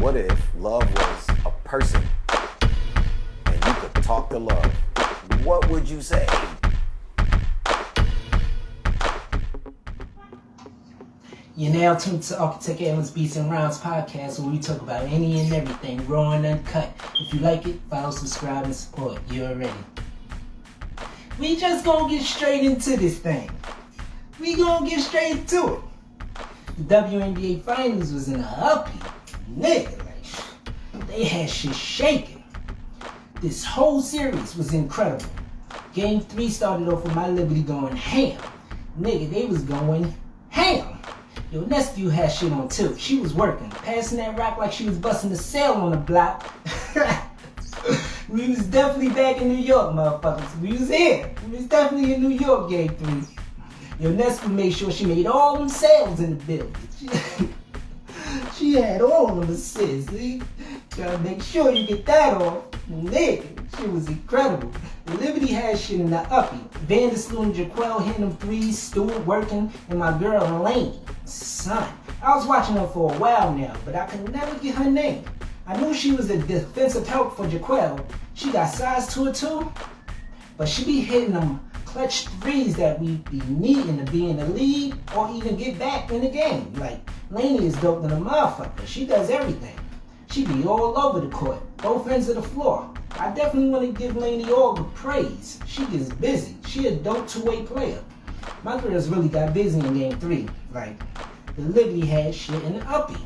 What if love was a person and you could talk to love? What would you say? You're now tuned to Architect Allen's Beats and Rhymes podcast, where we talk about any and everything, raw and uncut. If you like it, follow, subscribe, and support. You already. We just gonna get straight into this thing. We gonna get straight to it. The WNBA Finals was in a uppy. Nigga, like, they had shit shaking. This whole series was incredible. Game 3 started off with my Liberty going ham. Nigga, they was going ham. Yo, Nescu had shit on tilt. She was working, passing that rock like she was busting a sail on the block. We was definitely back in New York, motherfuckers. We was here. We was definitely in New York, game 3. Yo, Nescu made sure she made all them sales in the building. She had all them assists. See? Gotta make sure you get that off. Nigga, shit was incredible. Liberty had shit in the uppy. Vandersloot and Jaquel hitting them threes, Stewart working, and my girl Lenae. Son, I was watching her for a while now, but I could never get her name. I knew she was a defensive help for Jaquel. She got size to her too, but she be hitting them clutch threes that we be needing to be in the league or even get back in the game. Like, Lenae is dope than a motherfucker. She does everything. She be all over the court, both ends of the floor. I definitely want to give Lenae all the praise. She gets busy. She a dope two-way player. My girls really got busy in game 3. Like, the Liberty had shit in the uppy.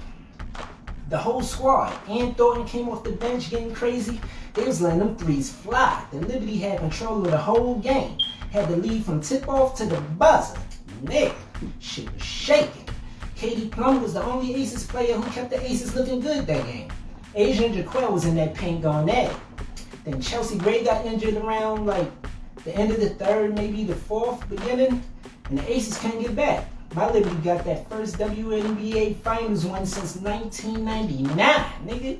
The whole squad, Ann Thornton came off the bench getting crazy. They was letting them threes fly. The Liberty had control of the whole game. Had the lead from tip-off to the buzzer. Nigga, shit was shaking. Katie Plum was the only Aces player who kept the Aces looking good that game. Asia and Jaquel was in that paint going at it. Then Chelsea Gray got injured around like the end of the 3rd, maybe the 4th beginning, and the Aces couldn't get back. My Liberty got that first WNBA Finals win since 1999, nigga.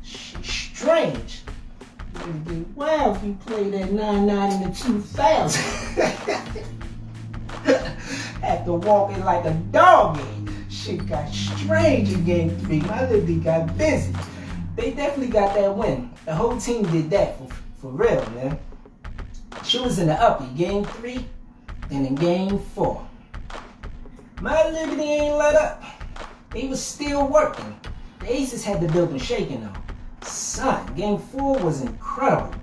Shit strange. It'd be wild if we played that 9-9 in the 2000. Had to walk it like a doggy. Shit got strange in game 3. My Liberty got busy. They definitely got that win. The whole team did that for real, man. She was in the uppy, game 3, and in game 4. My Liberty ain't let up. They was still working. The Aces had the building shaking though. Son, game 4 was incredible.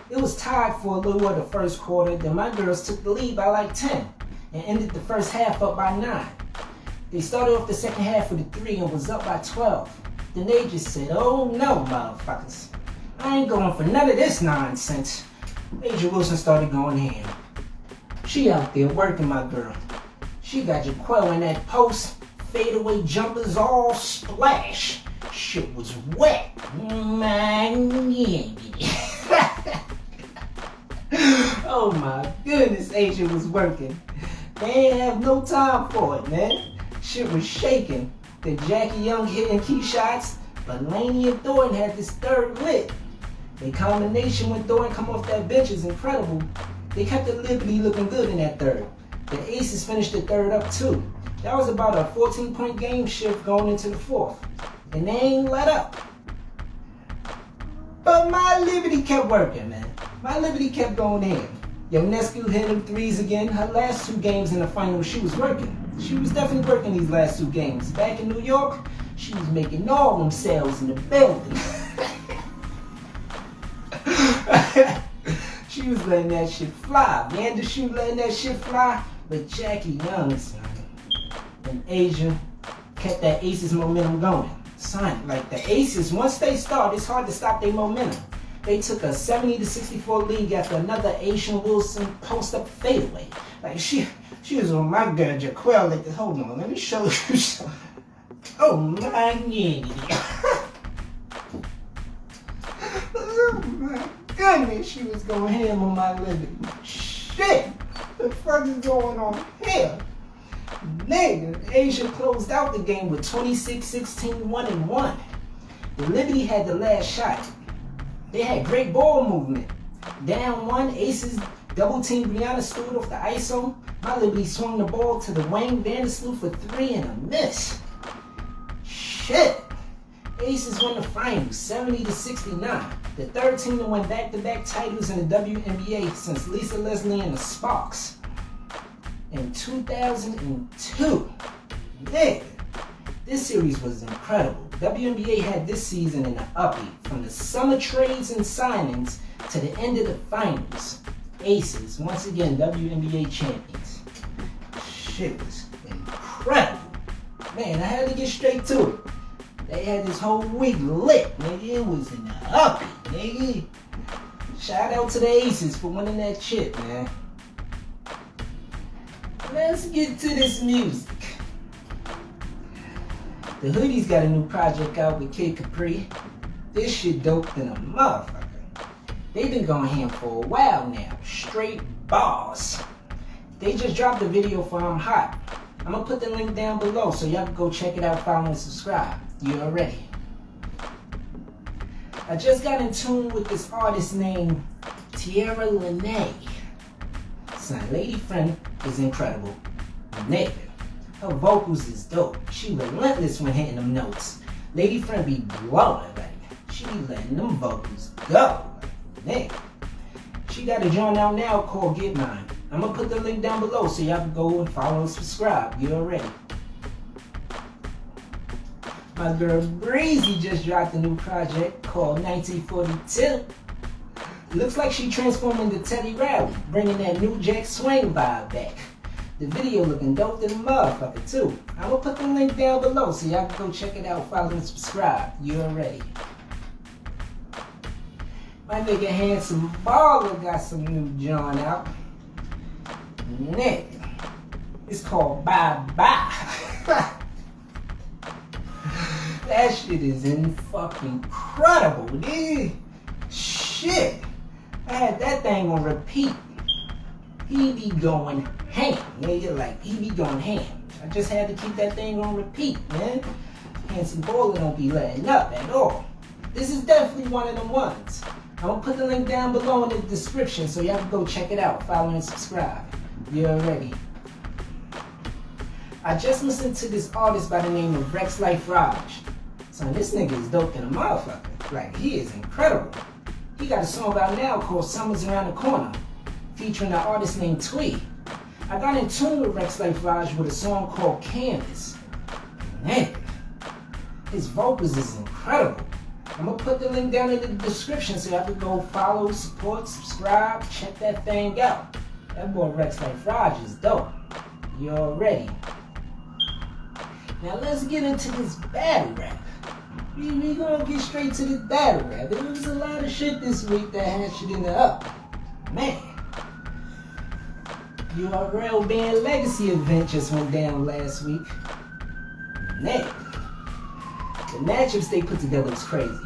It was tied for a little of the first quarter, then my girls took the lead by like 10 and ended the first half up by 9. They started off the second half with a 3 and was up by 12. Then they just said, oh no, motherfuckers. I ain't going for none of this nonsense. Asia Wilson started going ham. She out there working, my girl. She got Jaquel in that post, fadeaway jumpers all splash. Shit was wet. Man, yeah. Oh my goodness, Asia was working. They ain't have no time for it, man. Shit was shaking. Then Jackie Young hitting key shots, but Lenae and Thornton had this 3rd lit. The combination when Thornton come off that bench is incredible. They kept the Liberty looking good in that 3rd. The Aces finished the 3rd up too. That was about a 14-point game shift going into the 4th. And they ain't let up. But my Liberty kept working, man. My Liberty kept going in. Yo, Nescu hit them threes again. Her last 2 games in the finals, she was working. She was definitely working these last 2 games. Back in New York, she was making all them sales in the building. She was letting that shit fly. Vandersloot letting that shit fly. But Jackie Young, son, and Asia kept that Aces momentum going. Son, like the Aces, once they start, it's hard to stop their momentum. They took a 70-64 lead after another Asian Wilson post-up fadeaway. Like she was on my girl Jaquel. Like, hold on, let me show you. Oh my god. Oh my goodness, she was going ham on my Liberty. Shit, the fuck is going on here? Nigga, Asia closed out the game with 26-16, 1-1. The Liberty had the last shot. They had great ball movement. Down 1, Aces double teamed Brianna Stewart off the ISO. My Liberty swung the ball to the wing, Vandersloot for 3 and a miss. Shit. Aces won the finals, 70-69. The third team that won back-to-back titles in the WNBA since Lisa Leslie and the Sparks in 2002. Yeah, this series was incredible. WNBA had this season in the uppie, from the summer trades and signings to the end of the finals. Aces, once again, WNBA champions. Shit was incredible. Man, I had to get straight to it. They had this whole week lit, nigga. It was in the uppie, nigga. Shout out to the Aces for winning that chip, man. Let's get to this music. The Hoodies got a new project out with Kid Capri. This shit dope than a motherfucker. They've been going ham for a while now. Straight bars. They just dropped a video for I'm Hot. I'm gonna put the link down below so y'all can go check it out, follow, and subscribe. You already. I just got in tune with this artist named Lenae. Son, lady friend is incredible. Nigga. Her vocals is dope. She relentless when hitting them notes. Lady friend be blowing, like she be letting them vocals go. Nigga. She got a joint out now called Get Mine. I'm gonna put the link down below so y'all can go and follow and subscribe. You already. My girl Breezy just dropped a new project called 1942. Looks like she transformed into Teddy Riley, bringing that New Jack Swing vibe back. The video looking dope than a motherfucker too. I'm gonna put the link down below so y'all can go check it out, follow and subscribe. You already. My nigga Hansome Balla got some new joint out. Nigga. It's called Bye Bye. That shit is fucking incredible, dude. Shit. I had that thing on repeat. He be going ham, nigga. Like, he be going ham. I just had to keep that thing on repeat, man. Hansome Balla don't be letting up at all. This is definitely one of them ones. I'm gonna put the link down below in the description so y'all can go check it out, follow and subscribe. You already. I just listened to this artist by the name of Rexx Life Raj. Son, this nigga is dope than a motherfucker. Like, he is incredible. He got a song out now called Summer's Around the Corner, featuring an artist named Twee. I got in tune with Rexx Life Raj with a song called Canvas. Man, his vocals is incredible. I'm gonna put the link down in the description so y'all can go follow, support, subscribe, check that thing out. That boy Rexx Life Raj is dope. You already. Now let's get into this battle rap. We gonna get straight to this battle rap. There was a lot of shit this week that had shit in the up. Man. URL Band Legacy event just went down last week. Man. The matchups they put together was crazy.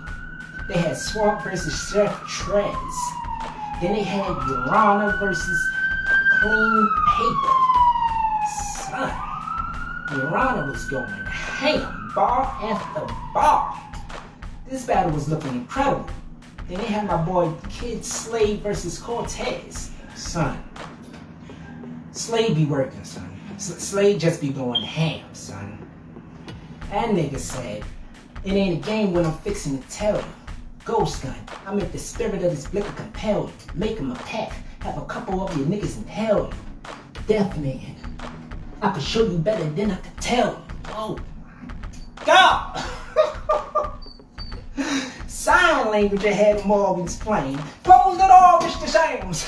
They had Swamp versus Chef Trez. Then they had Urana versus Clean Paper. Son. Urana was going ham, bar after bar. This battle was looking incredible. Then they had my boy Kid Slade versus Cortez. Son. Slade be working, son. Slade just be going ham, son. That nigga said, it ain't a game when I'm fixing to tell you. Ghost gun, I make the spirit of this liquor compel you. Make him a pack, have a couple of your niggas and tell you. Death man, I could show you better than I could tell you. Oh my God! Sign language I had them all explain. Close it all, Mr. Shams.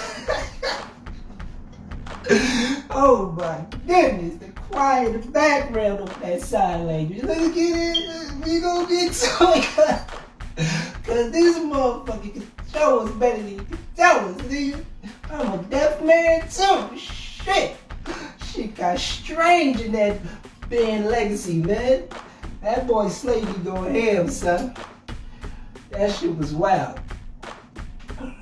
Oh my goodness, the quiet the background of that sign language. Let's get it. We gonna get to it. Cause this motherfucker can show us better than you can tell us, nigga. I'm a deaf man too. Shit. Shit got strange in that band Legacy, man. That boy Slade be going ham, son. That shit was wild.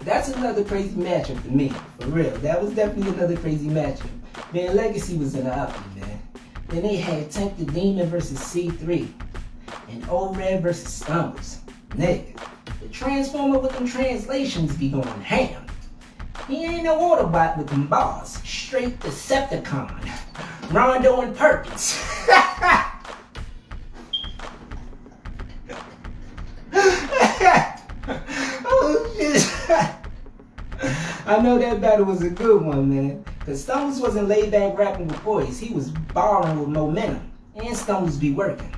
That's another crazy matchup to me, for real. That was definitely another crazy matchup. Man, Legacy was in the uppie, man. Then they had Tank the Demon versus C3. And O-Red versus Stumbles. Nigga, the Transformer with them translations be going ham. He ain't no Autobot with them bars. Straight Decepticon. Rondo and Perkins. I know that battle was a good one, man. Cause Stumbles wasn't laid back rapping with boys. He was barring with momentum. And Stumbles be working.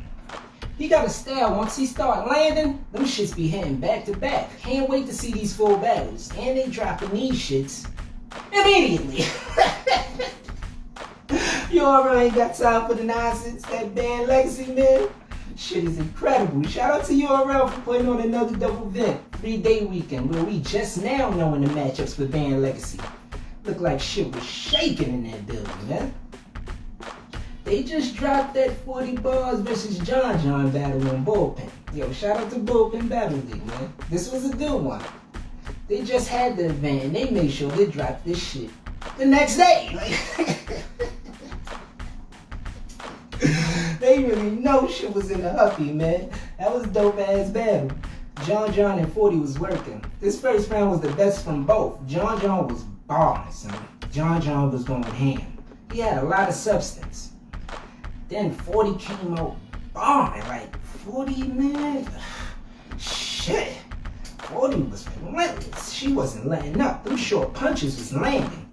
He got a style. Once he start landing, them shits be hitting back to back. Can't wait to see these full battles. And they dropping these shits immediately. You already ain't got time for the nonsense. That band legacy, man. Shit is incredible. Shout out to URL for putting on another double event. 3-day weekend where we just now knowing the matchups for band legacy. Looked like shit was shaking in that building, man. They just dropped that 40 bars versus John battle on Bullpen. Yo, shout out to Bullpen Battle League, man. This was a good one. They just had the event and they made sure they dropped this shit the next day. They really know shit was in the huffy, man. That was a dope ass battle. John and 40 was working. This first round was the best from both. John was balling, son. John was going ham. He had a lot of substance. Then 40 came out balling. Like 40, man. Shit. 40 was relentless. She wasn't letting up. Them short punches was landing.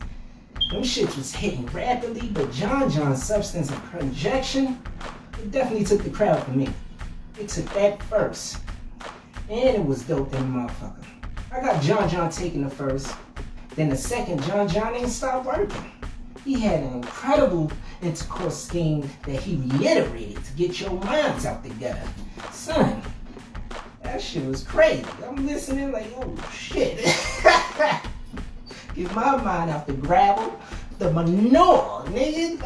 Them shits was hitting rapidly, but John's substance and projection, it definitely took the crowd for me. It took that first. And it was dope than motherfucker. I got John taking the first. Then the second, John ain't stopped working. He had an incredible intercourse scheme that he reiterated to get your minds out together. Son, that shit was crazy. I'm listening like, oh shit. Get my mind out the gravel, the manure, nigga.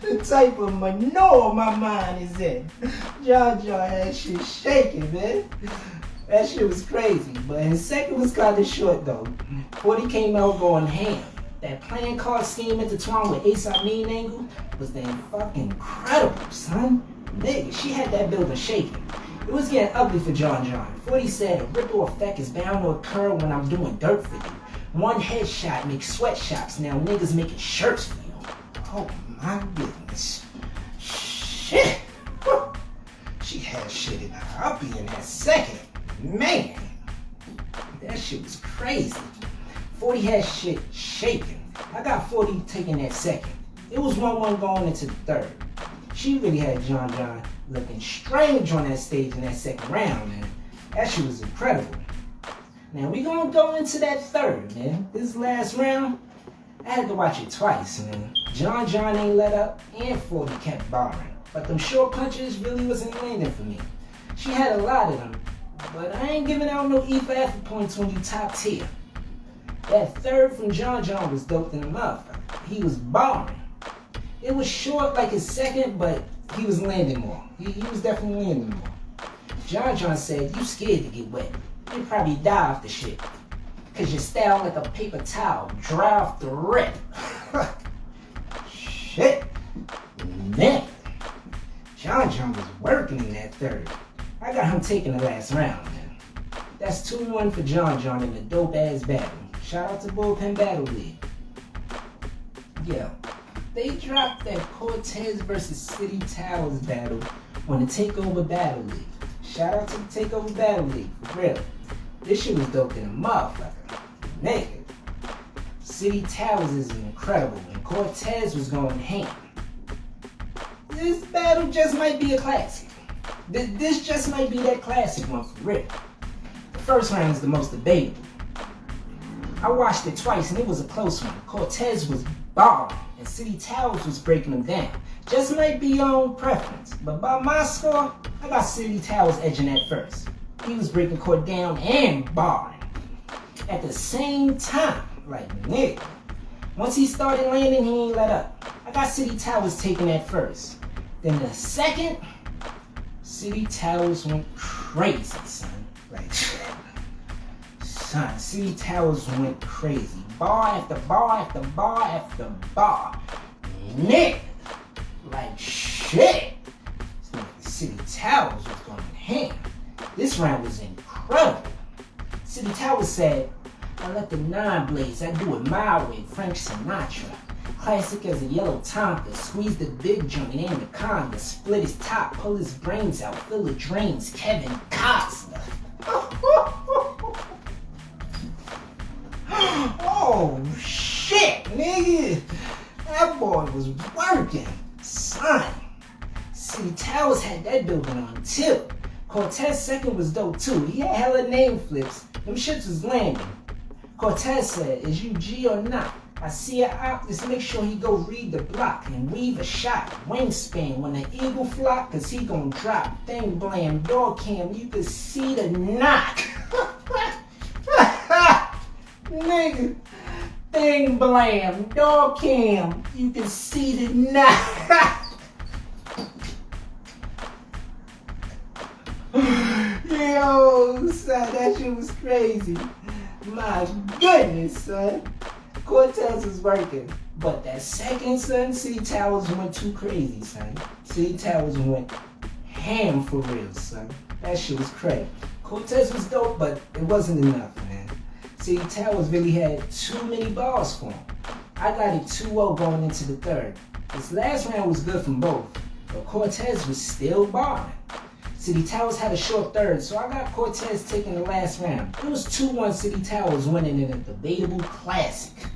The type of manure my mind is in. John had shit shaking, man. That shit was crazy, but his second was kind of short though. 40 came out going ham. That playing card scheme intertwined with Ace Mean Angle was damn fucking incredible, son. Nigga, she had that building shaking. It was getting ugly for John. 40 said a ripple effect is bound to occur when I'm doing dirt for you. One headshot makes sweatshops, now niggas making shirts for you. Oh my goodness. Shit. Woo. She had shit in her uppie in that second. Man. That shit was crazy. 40 had shit shaking. I got 40 taking that second. It was 1-1 going into the third. She really had John looking strange on that stage in that second round, man. That shit was incredible. Now we gonna go into that third, man. This last round, I had to watch it twice, man. John ain't let up, and 40 kept barring. But them short punches really wasn't landing for me. She had a lot of them, but I ain't giving out no E for effort points when you top tier. That third from John was dope than a motherfucker. He was barring. It was short like his second, but he was landing more. He was definitely landing more. John said, you scared to get wet. You probably die off the shit. Cause your style like a paper towel, dry off the rip. Shit. Man. John was working in that third. I got him taking the last round, man. That's 2-1 for John in a dope ass battle. Shout out to Bullpen Battle League. Yeah. They dropped that Cortez versus City Towers battle on the Takeover Battle League. Shout out to the Takeover Battle League, for real. This shit was dope than a motherfucker. Nigga. City Towers is incredible, and Cortez was going ham. This battle just might be a classic. This just might be that classic one for real. The first round is the most debatable. I watched it twice and it was a close one. Cortez was balling and City Towers was breaking them down. Just might be your own preference, but by my score, I got City Towers edging at first. He was breaking court down and balling at the same time. Like, nigga. Once he started landing, he ain't let up. I got City Towers taking that first. Then the second, City Towers went crazy, son. Like, son, City Towers went crazy. Bar after bar after bar after bar. Nigga. Like, shit. City Towers was going ham. This round was incredible. City Towers said, I let the 9 blaze, I do it my way, Frank Sinatra. Classic as a yellow Tonka, squeeze the big joint and the conga, split his top, pull his brains out, fill the drains, Kevin Costner. Oh, shit, nigga. That boy was working. Son. See, Towers had that building on tilt. Cortez second was dope too. He had hella name flips. Them shits was landing. Cortez said, is you G or not? I see a op, just make sure he go read the block and weave a shot. Wingspan when the eagle flock, cause he gon' drop. Thing blam, door cam, you can see the knock. Nigga. Thing blam, door cam, you can see the knock. Yo, son, that shit was crazy. My goodness, son. Cortez was working. But that second, son, C Towers went too crazy, son. C Towers went ham for real, son. That shit was crazy. Cortez was dope, but it wasn't enough, man. C Towers really had too many balls for him. I got it 2-0 going into the third. This last round was good from both, but Cortez was still barring. City Towers had a short third, so I got Cortez taking the last round. It was 2-1 City Towers winning in a debatable classic.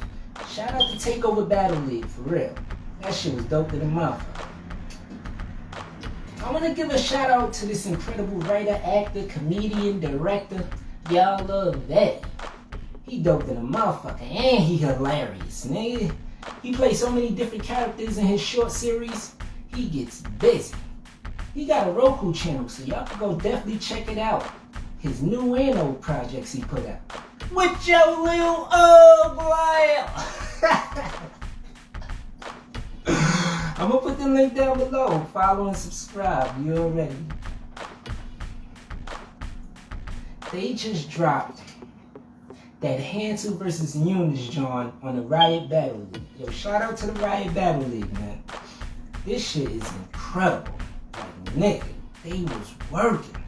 Shout out to Takeover Battle League, for real. That shit was dope to the motherfucker. I want to give a shout out to this incredible writer, actor, comedian, director, Y'all love that. He dope to the motherfucker, and he hilarious, nigga. He plays so many different characters in his short series, he gets busy. He got a Roku channel, so y'all can go definitely check it out. His new and old projects he put out. With your little old blail. I'm gonna put the link down below. Follow and subscribe. You already. They just dropped that Hansome versus Eunice joint on the Riot Battle League. Yo, shout out to the Riot Battle League, man. This shit is incredible. Nigga, they was working.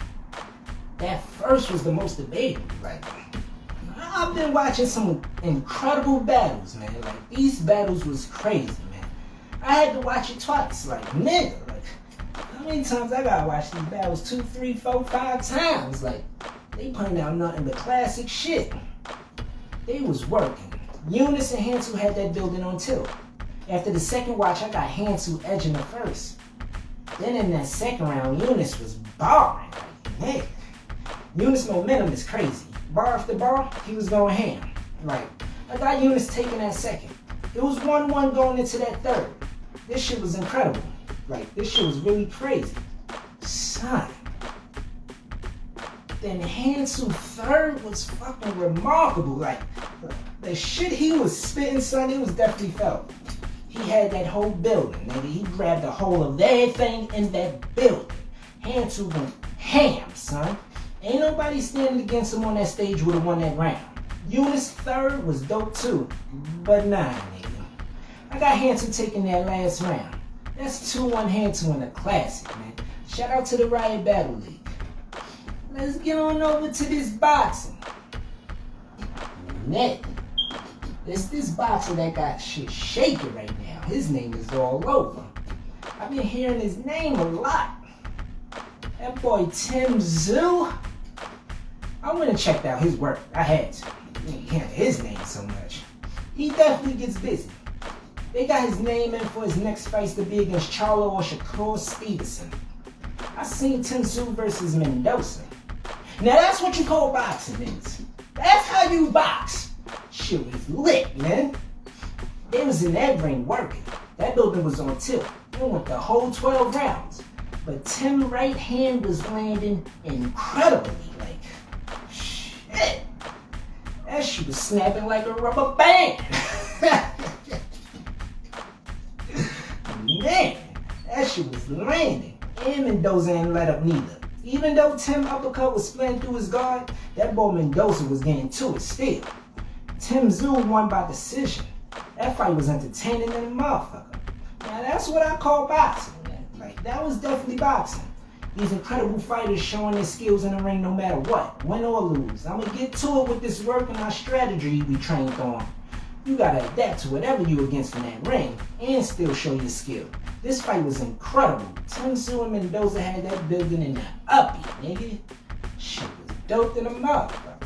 That first was the most debatable. Like, I've been watching some incredible battles, man. Like, these battles was crazy, man. I had to watch it twice. Like, nigga, like, how many times I gotta watch these battles? 2, 3, 4, 5 times. Like, they putting out nothing but classic shit. They was working. Eunice and Hansel had that building on tilt. After the second watch, I got Hansel edging the first. Then in that second round, Eunice was barring. Like, nigga. Eunice momentum is crazy. Bar after bar, he was going ham. Like, I got Eunice taking that second. It was 1-1 going into that third. This shit was incredible. Like, this shit was really crazy. Son. Then Hansel third was fucking remarkable. Like, the shit he was spitting, son, it was definitely felt. He had that whole building, nigga. He grabbed the whole of everything in that building. Hansel went ham, son. Ain't nobody standing against him on that stage would have won that round. Eunice third was dope too, but nah, nigga. I got Hansel taking that last round. That's 2-1 Hansel in a classic, man. Shout out to the Riot Battle League. Let's get on over to this boxing. Nigga. It's this boxer that got shit shaking right now. His name is all over. I've been hearing his name a lot. That boy Tim Zoo. I went and checked out his work. I had to. You can't hear his name so much. He definitely gets busy. They got his name in for his next fight to be against Charlo or Shakur Stevenson. I seen Tim Zoo versus Mendoza. Now that's what you call boxing, niggas. That's how you box. Shit was lit, man. They was in that ring working. That building was on tilt. They went the whole 12 rounds. But Tim's right hand was landing incredibly. Like, shit. That shit was snapping like a rubber band. Man, that shit was landing. And Mendoza ain't let up neither. Even though Tim uppercut was splitting through his guard, that boy Mendoza was getting to it still. Tim Zoo won by decision. That fight was entertaining than a motherfucker. Now that's what I call boxing, man. Like, that was definitely boxing. These incredible fighters showing their skills in the ring no matter what, win or lose. I'm gonna get to it with this work and our strategy we trained on. You gotta adapt to whatever you against in that ring and still show your skill. This fight was incredible. Tim Zoo and Mendoza had that building in the uppy, nigga. Shit was dope than a motherfucker.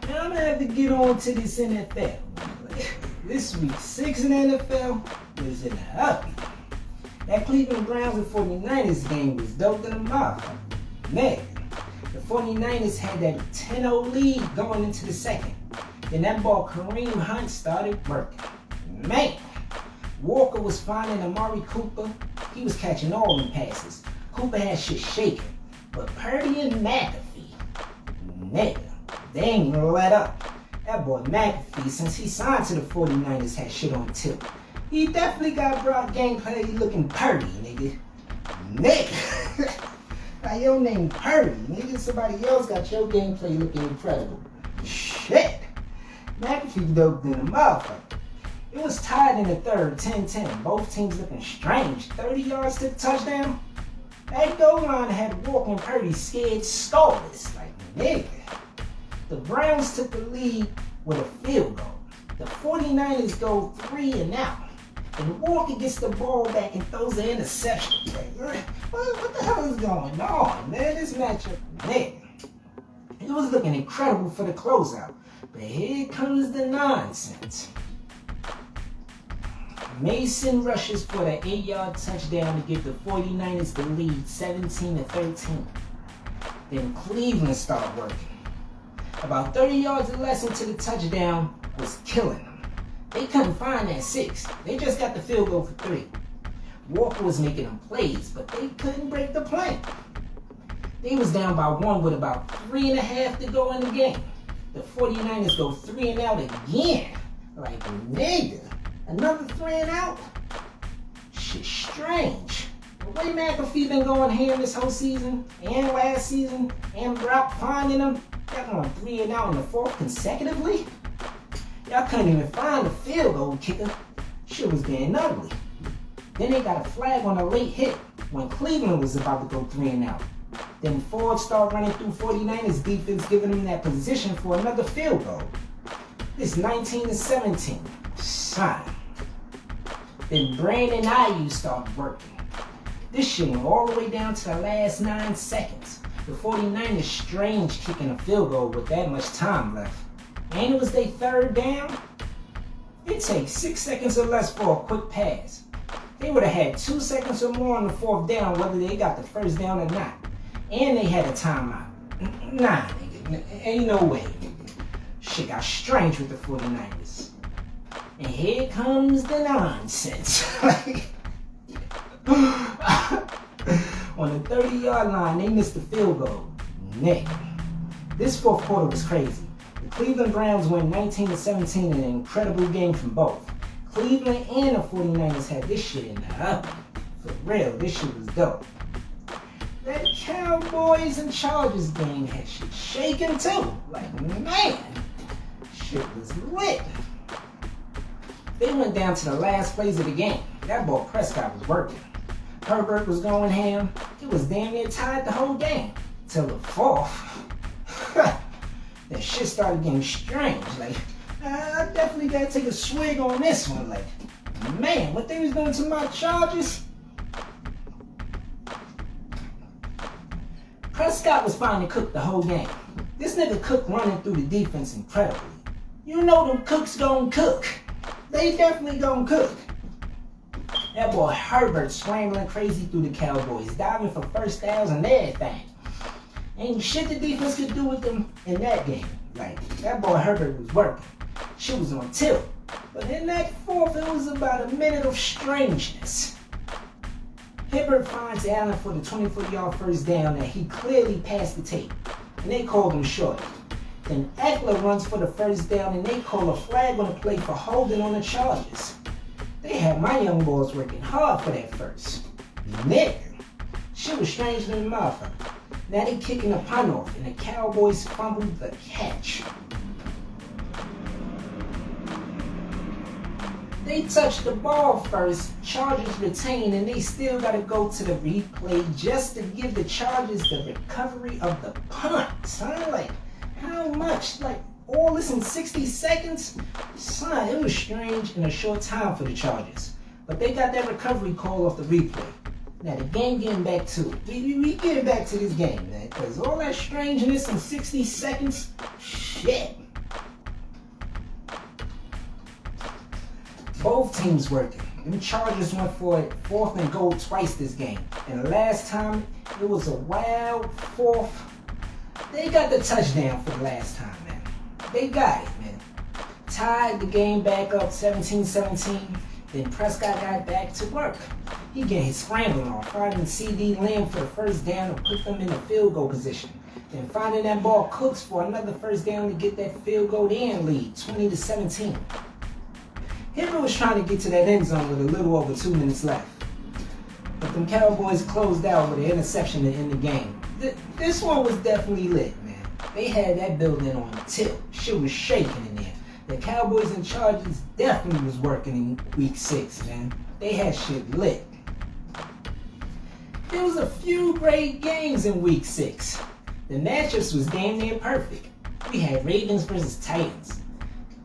Now I'm gonna have to get on to this NFL. This week 6 in the NFL was in the uppy. That Cleveland Browns and 49ers game was dope than a motherfucker. Man, the 49ers had that 10-0 lead going into the second. Then that ball Kareem Hunt started working. Man, Walker was finding Amari Cooper. He was catching all them passes. Cooper had shit shaking. But Purdy and McAfee, nigga, they ain't gonna let up. That boy McAfee, since he signed to the 49ers, had shit on tilt. He definitely got broad gameplay looking Purdy, nigga. Nigga. Like your name Purdy, nigga. Somebody else got your gameplay looking incredible. Shit. McAfee dope than a motherfucker. It was tied in the third, 10-10. Both teams looking strange. 30 yards to the touchdown. That goal line had Walker and Purdy scared stallers. Like, nigga. The Browns took the lead with a field goal. The 49ers go 3 and out. And Walker gets the ball back and throws an interception. Like, what the hell is going on, man? This matchup, man. It was looking incredible for the closeout. But here comes the nonsense. Mason rushes for the 8-yard touchdown to give the 49ers the lead 17-13. Then Cleveland started working. About 30 yards or less into the touchdown was killing them. They couldn't find that 6. They just got the field goal for 3. Walker was making them plays, but they couldn't break the play. They was down by 1 with about 3.5 to go in the game. The 49ers go 3 and out again. Like, nigga, another 3 and out? Shit strange. The way McAfee been going ham this whole season, and last season, and Brock finding them, y'all going 3 and out in the 4th consecutively? Y'all couldn't even find the field goal kicker. Shit was getting ugly. Then they got a flag on a late hit when Cleveland was about to go 3 and out. Then Ford started running through 49ers defense, giving them that position for another field goal. It's 19-17. Son. Then Brandon Ayuk started working. This shit went all the way down to the last 9 seconds. The 49ers strange kicking a field goal with that much time left. And it was their 3rd down. It takes 6 seconds or less for a quick pass. They would have had 2 seconds or more on the 4th down, whether they got the 1st down or not. And they had a timeout. Nah, nigga, ain't no way. Shit got strange with the 49ers. And here comes the nonsense. On the 30-yard line, they missed the field goal. Nick. This 4th quarter was crazy. The Cleveland Browns win 19-17 in an incredible game from both. Cleveland and the 49ers had this shit in the oven. For real, this shit was dope. That Cowboys and Chargers game had shit shaking too. Like, man, shit was lit. They went down to the last plays of the game. That boy Prescott was working. Herbert was going ham. It was damn near tied the whole game. Till the 4th. That shit started getting strange. Like, I definitely gotta take a swig on this one. Like, man, what they was doing to my Chargers? Prescott was finding Cook the whole game. This nigga Cook running through the defense incredibly. You know them Cooks gon' cook. They definitely gon' cook. That boy Herbert scrambling crazy through the Cowboys, diving for 1st downs and everything. Ain't shit the defense could do with them in that game. Like, that boy Herbert was working. Shit was on tilt. But in that 4th, it was about a minute of strangeness. Hibbert finds Allen for the 24-yard 1st down that he clearly passed the tape. And they called him short. Then Eckler runs for the 1st down and they call a flag on the play for holding on the Chargers. They had my young boys working hard for that 1st. Nigga. Shit was strange than the motherfucker. Now they kicking a punt off and the Cowboys fumbled the catch. They touched the ball first, Chargers retain, and they still gotta go to the replay just to give the Chargers the recovery of the punt. Son, like, how much? Like, all this in 60 seconds? Son, it was strange in a short time for the Chargers. But they got that recovery call off the replay. Now the game getting back to it. We getting back to this game, man. Because all that strangeness in 60 seconds, shit. Both teams working. Them Chargers went for it 4th and goal twice this game. And the last time, it was a wild 4th. They got the touchdown for the last time, man. They got it, man. Tied the game back up 17-17. Then Prescott got back to work. He get his scrambling on, finding CD Lamb for the first down and put them in a field goal position. Then finding that ball Cooks for another first down to get that field goal and lead, 20-17. Henry was trying to get to that end zone with a little over 2 minutes left. But them Cowboys closed out with an interception to end the game. This one was definitely lit, man. They had that building on tilt. Shit was shaking in there. The Cowboys and Chargers definitely was working in week 6, man. They had shit lit. There was a few great games in week 6. The matchups was damn near perfect. We had Ravens versus Titans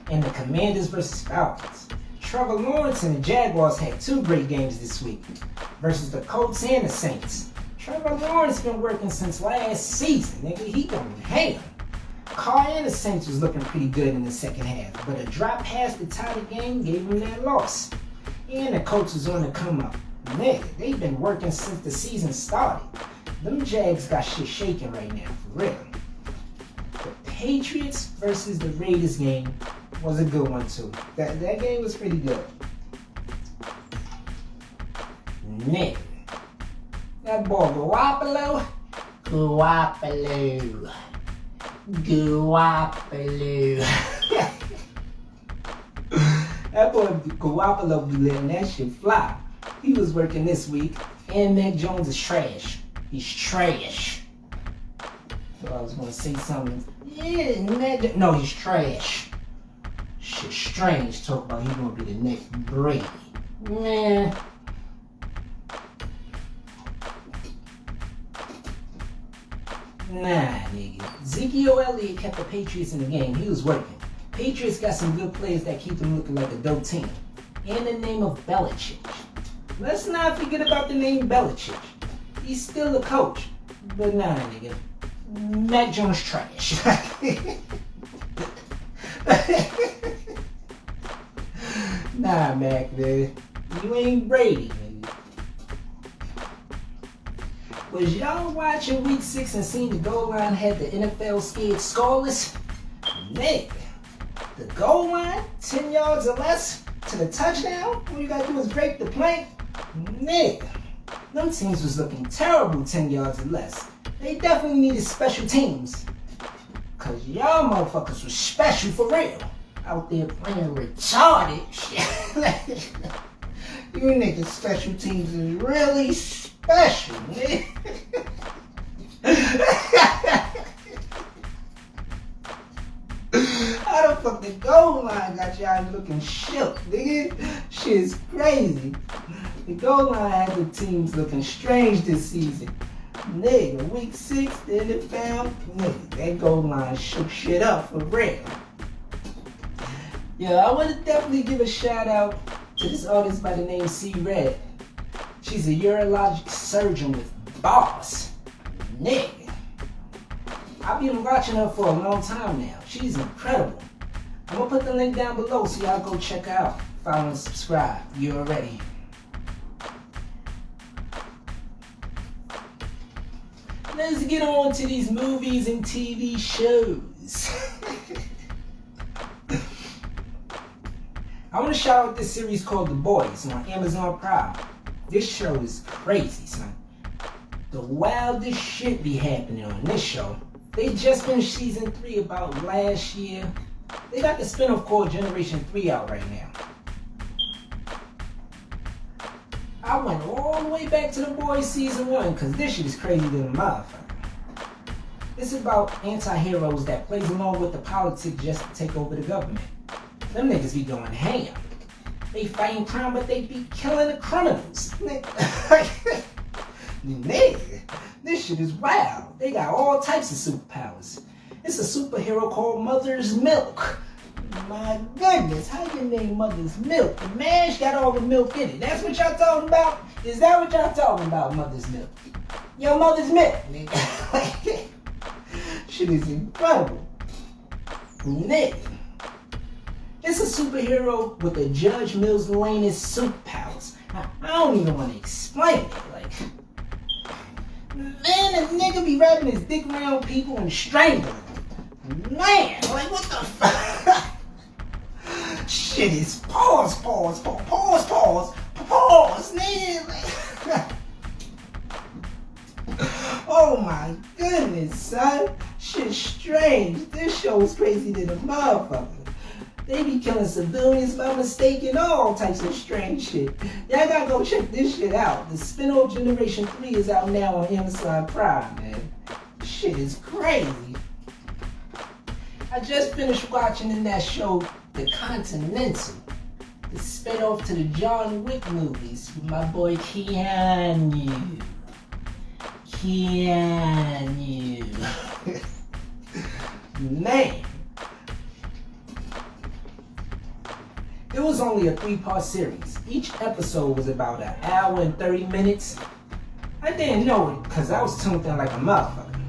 and the Commanders versus Falcons. Trevor Lawrence and the Jaguars had 2 great games this week versus the Colts and the Saints. Trevor Lawrence been working since last season, nigga. He going ham. Carr and the Saints was looking pretty good in the second half, but a drop pass to tie the game gave him that loss. And the Colts was on the come up. Nigga, they've been working since the season started. Them Jags got shit shaking right now, for real. The Patriots versus the Raiders game was a good one too. That game was pretty good. Nigga. That boy Garoppolo. That boy Garoppolo be letting that shit fly. He was working this week, and Mac Jones is trash. He's trash. So I was gonna say something. Yeah, no, he's trash. Shit strange talk about he gonna be the next Brady. Man. Nah, nigga. Ezekiel Elliott kept the Patriots in the game. He was working. Patriots got some good players that keep them looking like a dope team. And the name of Belichick. Let's not forget about the name Belichick. He's still a coach. But nah, nigga. Mac Jones trash. Nah, Mac, man. You ain't Brady, nigga. Was y'all watching week 6 and seeing the goal line had the NFL scared scoreless? Nigga. The goal line, 10 yards or less to the touchdown? All you gotta do is break the plank? Nigga. Them teams was looking terrible 10 yards or less. They definitely needed special teams. Cause y'all motherfuckers was special for real. Out there playing retarded shit. You niggas special teams is really special, man. How the fuck the goal line got y'all looking shook, nigga? Shit is crazy. The goal line had the teams looking strange this season. Nigga, week 6, the NFL, nigga, that goal line shook shit up for real. Yeah, I want to definitely give a shout out to this artist by the name C Red. She's a urologic surgeon with boss. Nigga. I've been watching her for a long time now. She's incredible. I'm gonna put the link down below so y'all go check her out. Follow and subscribe. You already. Let's get on to these movies and TV shows. I want to shout out this series called The Boys on Amazon Prime. This show is crazy, son. The wildest shit be happening on this show. They just finished season 3 about last year. They got the spinoff called Generation 3 out right now. I went all the way back to The Boys season 1 because this shit is crazy than a motherfucker. It's about anti-heroes that plays along with the politics just to take over the government. Them niggas be going ham. They fighting crime, but they be killing the criminals. Nigga, this shit is wild. They got all types of superpowers. It's a superhero called Mother's Milk. My goodness, how you name Mother's Milk? The mash got all the milk in it. That's what y'all talking about? Is that what y'all talking about, Mother's Milk? Yo, Mother's Milk, nigga. Shit is incredible. Nigga. It's a superhero with a Judge Mills Lenae superpowers. I don't even want to explain it. Like, man, a nigga be wrapping his dick around people and strangling them. Man, like, what the fuck? Shit is pause, nigga. Like, oh my goodness, son. Shit's strange. This show is crazy than a motherfucker. They be killing civilians by mistake and all types of strange shit. Y'all gotta go check this shit out. The spin-off Generation 3 is out now on Amazon Prime, man. Shit is crazy. I just finished watching in that show, The Continental, the spin-off to the John Wick movies with my boy Keanu. Man. It was only a 3-part series. Each episode was about an hour and 30 minutes. I didn't know it because I was tuned in like a motherfucker.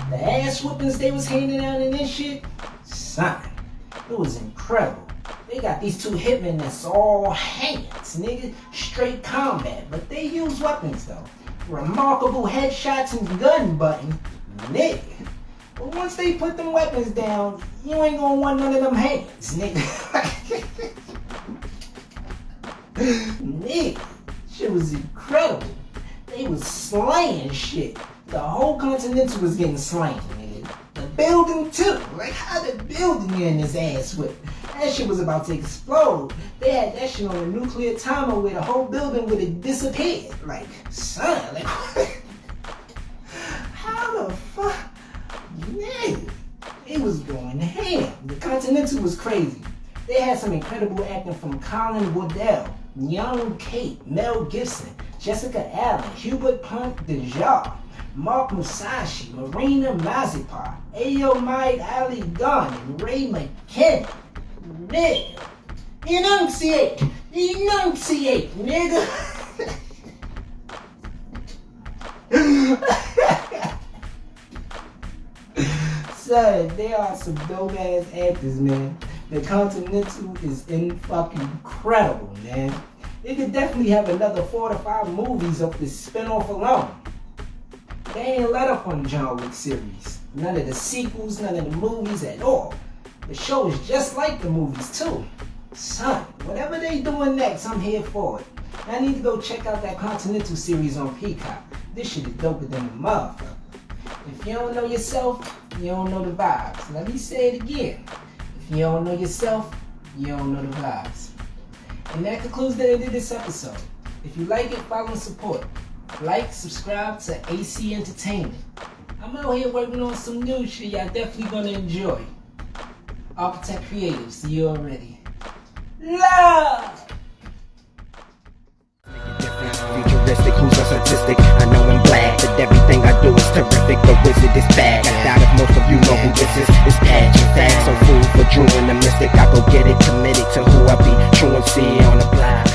The ass whoopings they was handing out in this shit, son, it was incredible. They got these 2 hitmen that's all hands, nigga, straight combat, but they use weapons though. Remarkable headshots and gun button, nigga. But once they put them weapons down, you ain't gonna want none of them hands, nigga. Nigga, shit was incredible. They was slaying shit. The whole Continental was getting slain, nigga. The building too. Like, how the building getting his ass whipped? That shit was about to explode. They had that shit on a nuclear timer where the whole building would have disappeared. Like, son, like, how the fuck? Nigga, it was going ham. The Continental was crazy. They had some incredible acting from Colin Waddell, Young Kate, Mel Gibson, Jessica Allen, Hubert Punt Dejah, Mark Musashi, Marina Mazepar, Ayo Maid Ali Gunn, and Ray McKinnon. Nigga, enunciate, nigga. Son, they are some dope ass actors, man. The Continental is fucking incredible, man. They could definitely have another 4 to 5 movies of this spin-off alone. They ain't let up on the John Wick series. None of the sequels, none of the movies at all. The show is just like the movies too. Son, whatever they doing next, I'm here for it. I need to go check out that Continental series on Peacock. This shit is doper than a motherfucker. If you don't know yourself, you don't know the vibes. Let me say it again. If you don't know yourself, you don't know the vibes. And that concludes the end of this episode. If you like it, follow and support. Like, subscribe to AC Entertainment. I'm out here working on some new shit y'all definitely gonna enjoy. Architect Creative, see you already. Love! Futuristic, who's a statistic? I know I'm glad that everything I do is terrific. The wizard is bad. I doubt if most of you know who this is. It's Patch and Fact. So fool for Drew and the mystic. I go get it, committed to who I be. True and see on the block.